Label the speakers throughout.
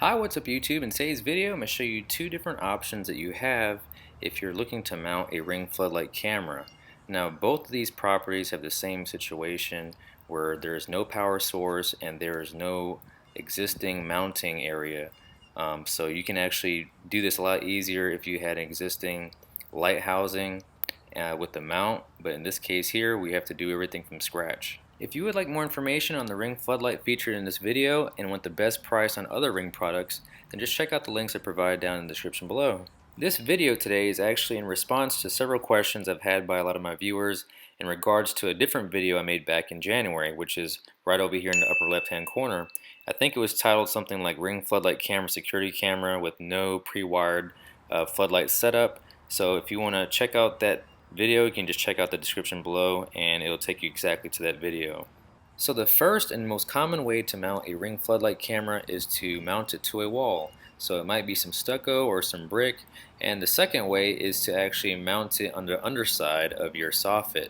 Speaker 1: Hi, what's up YouTube? In today's video, I'm going to show you two different options that you have if you're looking to mount a ring floodlight camera. Now, both of these properties have the same situation where there is no power source and there is no existing mounting area. So you can actually do this a lot easier if you had an existing light housing with the mount, but in this case here, we have to do everything from scratch. If you would like more information on the ring floodlight featured in this video and want the best price on other ring products, then just check out the links I provided down in the description below. This video today is actually in response to several questions I've had by a lot of my viewers in regards to a different video I made back in January, which is right over here in the upper left hand corner. I think it was titled something like Ring Floodlight Camera Security Camera with no pre-wired floodlight setup. So if you want to check out that video, you can just check out the description below and it'll take you exactly to that video. So the first and most common way to mount a ring floodlight camera is to mount it to a wall. So it might be some stucco or some brick, and the second way is to actually mount it on the underside of your soffit.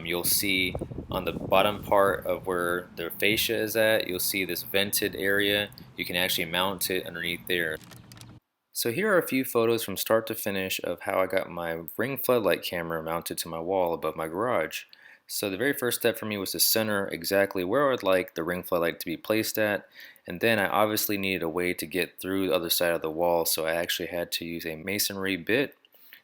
Speaker 1: You'll see on the bottom part of where the fascia is at, you'll see this vented area. You can actually mount it underneath there. So here are a few photos from start to finish of how I got my ring floodlight camera mounted to my wall above my garage. So the very first step for me was to center exactly where I would like the ring floodlight to be placed at, and then I obviously needed a way to get through the other side of the wall, so I actually had to use a masonry bit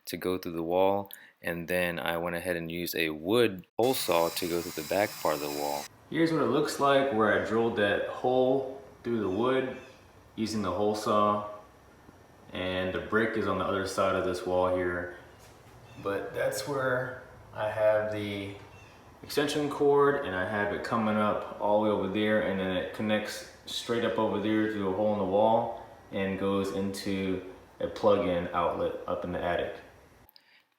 Speaker 1: to go through the wall, and then I went ahead and used a wood hole saw to go through the back part of the wall. Here's what it looks like where I drilled that hole through the wood using the hole saw. And the brick is on the other side of this wall here, but that's where I have the extension cord, and I have it coming up all the way over there, and then it connects straight up over there through a hole in the wall and goes into a plug-in outlet up in the attic.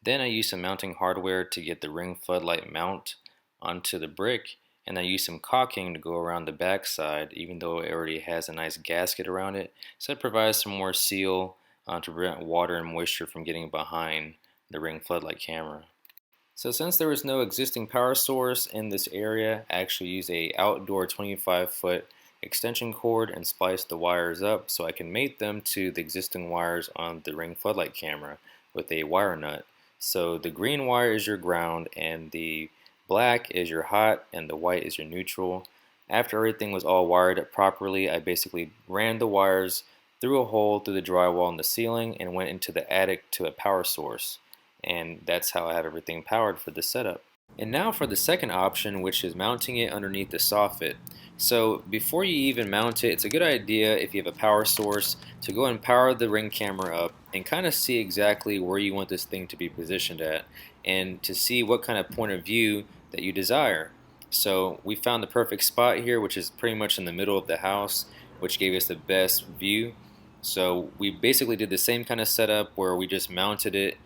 Speaker 1: Then I use some mounting hardware to get the ring floodlight mount onto the brick, and I use some caulking to go around the back side, even though it already has a nice gasket around it, so it provides some more seal to prevent water and moisture from getting behind the ring floodlight camera. So since there was no existing power source in this area, I actually used a outdoor 25-foot extension cord and spliced the wires up so I can mate them to the existing wires on the ring floodlight camera with a wire nut. So the green wire is your ground, and the black is your hot, and the white is your neutral. After everything was all wired up properly, I basically ran the wires through a hole through the drywall in the ceiling and went into the attic to a power source. And that's how I have everything powered for the setup. And now for the second option, which is mounting it underneath the soffit. So before you even mount it, it's a good idea if you have a power source to go and power the ring camera up and kind of see exactly where you want this thing to be positioned at, and to see what kind of point of view that you desire. So we found the perfect spot here, which is pretty much in the middle of the house, which gave us the best view. So we basically did the same kind of setup where we just mounted it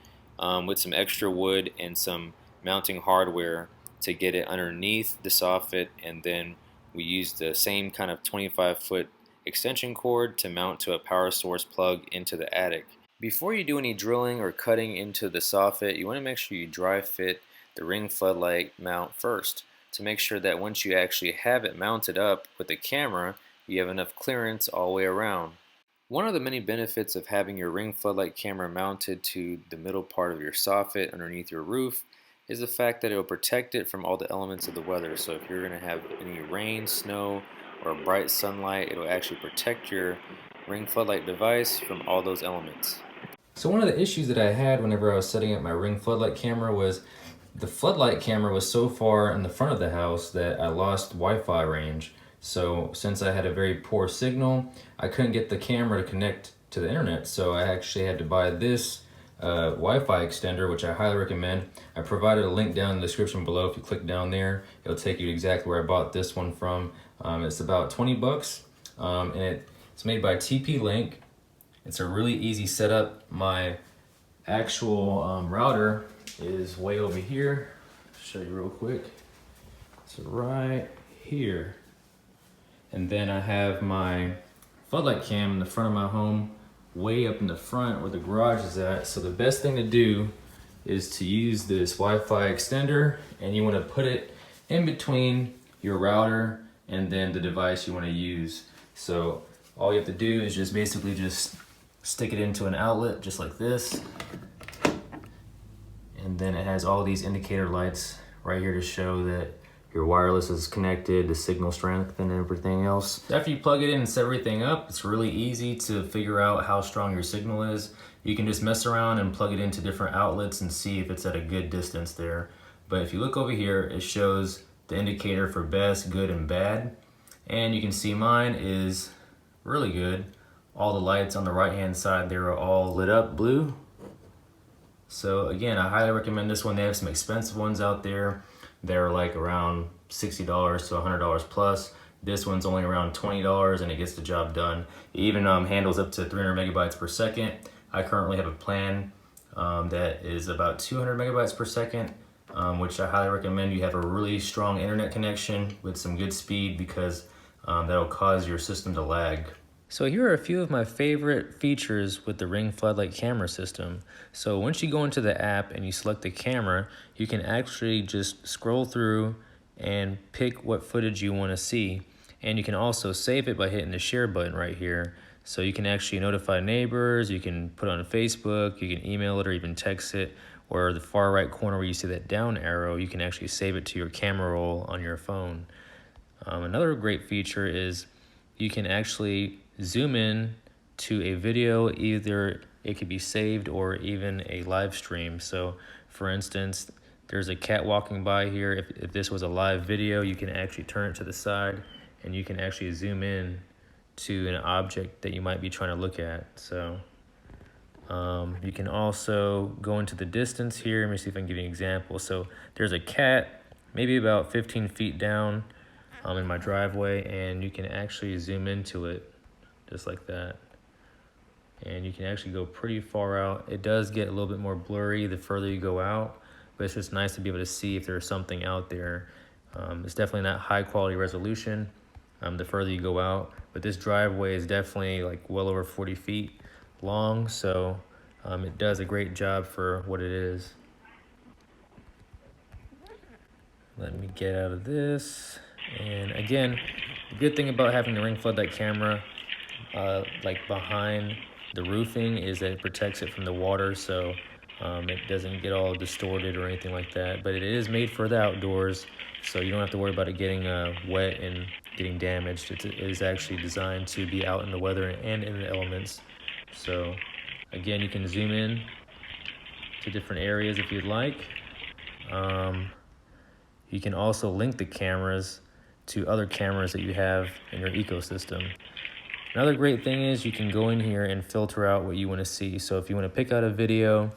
Speaker 1: with some extra wood and some mounting hardware to get it underneath the soffit, and then we used the same kind of 25-foot extension cord to mount to a power source plug into the attic. Before you do any drilling or cutting into the soffit, you want to make sure you dry fit the ring floodlight mount first to make sure that once you actually have it mounted up with the camera, you have enough clearance all the way around. One of the many benefits of having your ring floodlight camera mounted to the middle part of your soffit underneath your roof is the fact that it will protect it from all the elements of the weather. So if you're going to have any rain, snow, or bright sunlight, it will actually protect your ring floodlight device from all those elements. So one of the issues that I had whenever I was setting up my ring floodlight camera was the floodlight camera was so far in the front of the house that I lost Wi-Fi range. So since I had a very poor signal, I couldn't get the camera to connect to the internet. So I actually had to buy this Wi-Fi extender, which I highly recommend. I provided a link down in the description below. If you click down there, it'll take you to exactly where I bought this one from. It's about 20 bucks, and it's made by TP-Link. It's a really easy setup. My actual router is way over here. I'll show you real quick. It's right here. And then I have my floodlight cam in the front of my home, way up in the front where the garage is at. So the best thing to do is to use this Wi-Fi extender, and you want to put it in between your router and then the device you want to use. So All you have to do is just basically just stick it into an outlet just like this. And then it has all these indicator lights right here to show that your wireless is connected, the signal strength and everything else. After you plug it in and set everything up, it's really easy to figure out how strong your signal is. You can just mess around and plug it into different outlets and see if it's at a good distance there. But if you look over here, it shows the indicator for best, good, and bad. And you can see mine is really good. All the lights on the right hand side, they're all lit up blue. So again, I highly recommend this one. They have some expensive ones out there. They're like around $60 to $100 plus. This one's only around $20 and it gets the job done. It even handles up to 300 megabytes per second. I currently have a plan that is about 200 megabytes per second, which I highly recommend. You have a really strong internet connection with some good speed because that'll cause your system to lag. So here are a few of my favorite features with the Ring Floodlight camera system. So once you go into the app and you select the camera, you can actually just scroll through and pick what footage you want to see. And you can also save it by hitting the share button right here. So you can actually notify neighbors, you can put it on Facebook, you can email it or even text it, or the far right corner where you see that down arrow, you can actually save it to your camera roll on your phone. Another great feature is you can actually zoom in to a video, either it could be saved or even a live stream. So for instance, there's a cat walking by here. If this was a live video, you can actually turn it to the side and you can actually zoom in to an object that you might be trying to look at. So you can also go into the distance here. Let me see if I can give you an example. So there's a cat maybe about 15 feet down in my driveway, and you can actually zoom into it just like that. And you can actually go pretty far out. It does get a little bit more blurry the further you go out, but it's just nice to be able to see if there's something out there. It's definitely not high quality resolution the further you go out, but this driveway is definitely like well over 40 feet long, so it does a great job for what it is. Let me get out of this. And again, the good thing about having the Ring Floodlight camera like behind the roofing is that it protects it from the water, so it doesn't get all distorted or anything like that. But it is made for the outdoors, so you don't have to worry about it getting wet and getting damaged. It is actually designed to be out in the weather and in the elements. So again, you can zoom in to different areas if you'd like. You can also link the cameras to other cameras that you have in your ecosystem. Another great thing is you can go in here and filter out what you want to see. So if you want to pick out a video,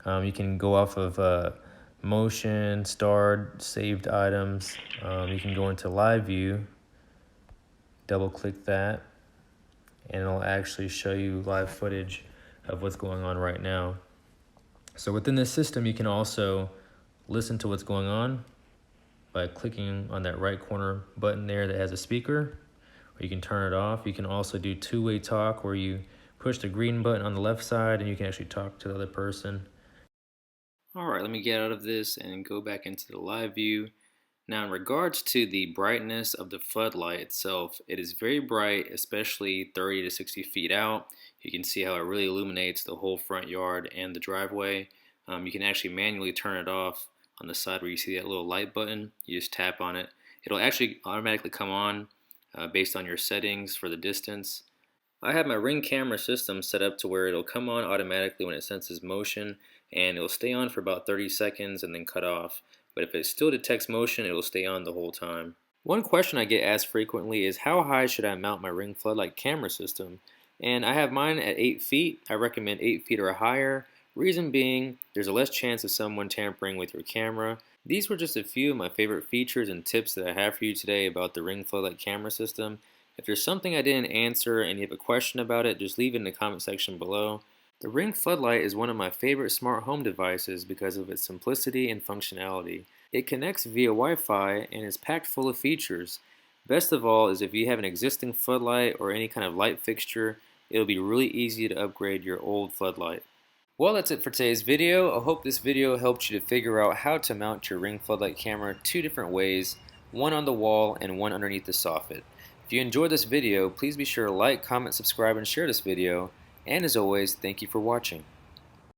Speaker 1: you can go off of motion, starred, saved items. You can go into live view, double click that, and it'll actually show you live footage of what's going on right now. So within this system, you can also listen to what's going on by clicking on that right corner button there that has a speaker, or you can turn it off. You can also do two-way talk where you push the green button on the left side and you can actually talk to the other person. All right, let me get out of this and go back into the live view. Now in regards to the brightness of the floodlight itself, it is very bright, especially 30 to 60 feet out. You can see how it really illuminates the whole front yard and the driveway. You can actually manually turn it off on the side where you see that little light button. You just tap on it. It'll actually automatically come on based on your settings for the distance. I have my Ring camera system set up to where it'll come on automatically when it senses motion, and it'll stay on for about 30 seconds and then cut off. But if it still detects motion, it'll stay on the whole time. One question I get asked frequently is how high should I mount my Ring Floodlight camera system? And I have mine at 8 feet. I recommend 8 feet or higher. Reason being, there's a less chance of someone tampering with your camera. These were just a few of my favorite features and tips that I have for you today about the Ring Floodlight camera system. If there's something I didn't answer and you have a question about it, just leave it in the comment section below. The Ring Floodlight is one of my favorite smart home devices because of its simplicity and functionality. It connects via Wi-Fi and is packed full of features. Best of all is if you have an existing floodlight or any kind of light fixture, it'll be really easy to upgrade your old floodlight. Well, that's it for today's video. I hope this video helped you to figure out how to mount your Ring Floodlight camera two different ways, one on the wall and one underneath the soffit. If you enjoyed this video, please be sure to like, comment, subscribe, and share this video. And as always, thank you for watching.